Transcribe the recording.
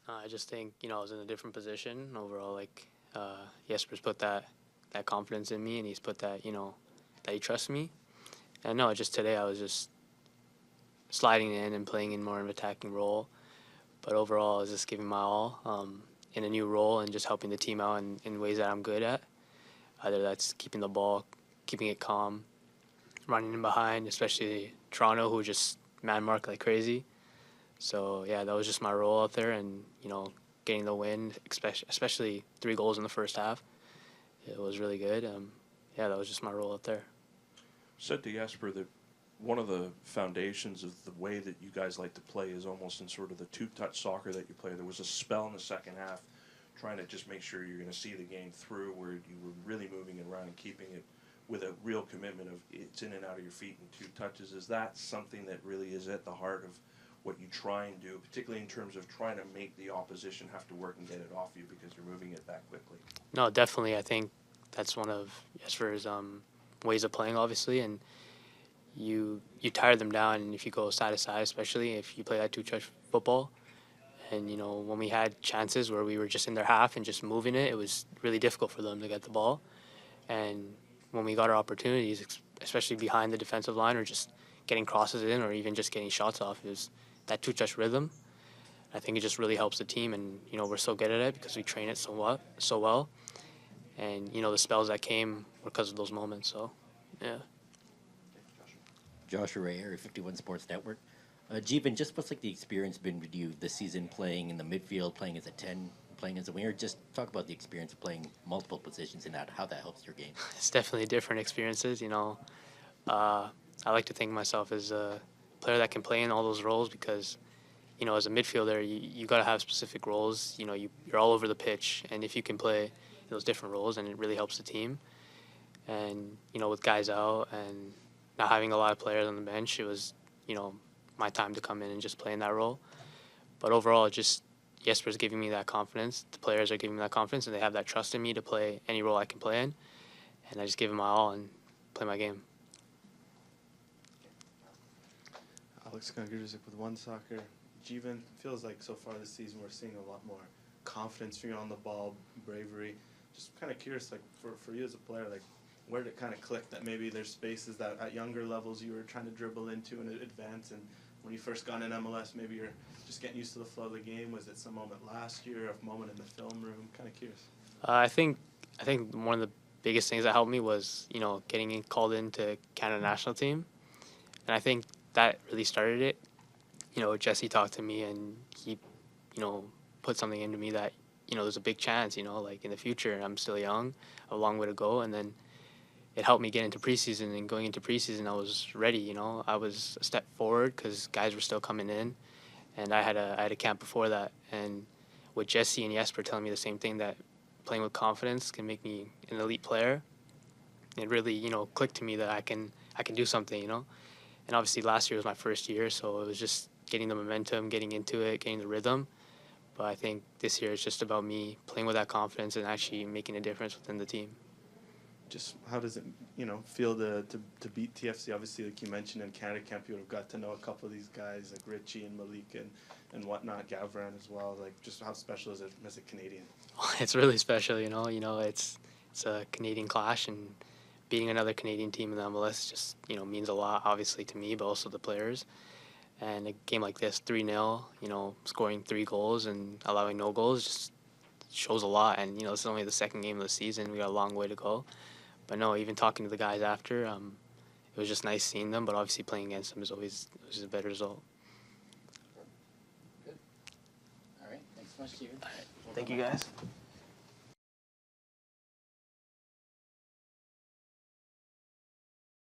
I just think, I was in a different position overall. Like, Jesper's put that confidence in me, and he's put that, that he trusts me. And no, just today I was just sliding in and playing in more of an attacking role. But overall, I was just giving my all in a new role and just helping the team out in ways that I'm good at. Either that's keeping the ball, keeping it calm, running in behind, especially Toronto, who just man mark like crazy. So yeah, that was just my role out there, and getting the win, especially 3 goals in the first half. It was really good. Yeah, that was just my role out there. Said to Jesper that one of the foundations of the way that you guys like to play is almost in sort of the two-touch soccer that you play. There was a spell in the second half trying to just make sure you're going to see the game through, where you were really moving it around and keeping it with a real commitment of it's in and out of your feet in 2 touches. Is that something that really is at the heart of what you try and do, particularly in terms of trying to make the opposition have to work and get it off you because you're moving it that quickly? No, definitely. I think that's one of Jesper's ways of playing, obviously, and you tire them down. And if you go side to side, especially if you play that two-touch football, and when we had chances where we were just in their half and just moving it, it was really difficult for them to get the ball. And when we got our opportunities, especially behind the defensive line or just getting crosses in or even just getting shots off, it was that two-touch rhythm. I think it just really helps the team, and we're so good at it because we train it so well. And the spells that came were because of those moments. So, yeah. Joshua Ray, Area 51 Sports Network. Jeevan, just what's like the experience been with you this season, playing in the midfield, playing as a 10, playing as a winger? Just talk about the experience of playing multiple positions and how that helps your game. It's definitely different experiences. I like to think of myself as a player that can play in all those roles because, as a midfielder, you got to have specific roles. You're all over the pitch, and if you can play those different roles, and it really helps the team. And with guys out and not having a lot of players on the bench, it was my time to come in and just play in that role. But overall, just Jesper's giving me that confidence. The players are giving me that confidence, and they have that trust in me to play any role I can play in. And I just give them my all and play my game. Alex Kongruzek with One Soccer. Jeevan, feels like so far this season we're seeing a lot more confidence for you on the ball, bravery. Just kind of curious, like for you as a player, like where did it kind of click that maybe there's spaces that at younger levels you were trying to dribble into and advance, and when you first got in MLS, maybe you're just getting used to the flow of the game? Was it some moment last year, a moment in the film room? Kind of curious. I think one of the biggest things that helped me was getting called into Canada national team, and I think that really started it. Jesse talked to me, and he put something into me that there's a big chance. Like in the future, I'm still young, a long way to go, and then it helped me get into preseason, and going into preseason, I was ready. I was a step forward because guys were still coming in, and I had a camp before that. And with Jesse and Jesper telling me the same thing, that playing with confidence can make me an elite player, it really clicked to me that I can do something. And obviously last year was my first year, so it was just getting the momentum, getting into it, getting the rhythm. But I think this year it's just about me playing with that confidence and actually making a difference within the team. Just how does it, feel to beat TFC? Obviously, like you mentioned, in Canada camp, you would have got to know a couple of these guys, like Richie and Malik and whatnot, Gavran as well. Like, just how special is it as a Canadian? It's really special, it's a Canadian clash, and beating another Canadian team in the MLS just, means a lot, obviously, to me, but also the players. And a game like this, 3-0, scoring 3 goals and allowing no goals just shows a lot. And, this is only the second game of the season. We got a long way to go. But no, even talking to the guys after, it was just nice seeing them. But obviously playing against them is always a better result. Good. All right. Thanks so much, Steven. Thank you, guys.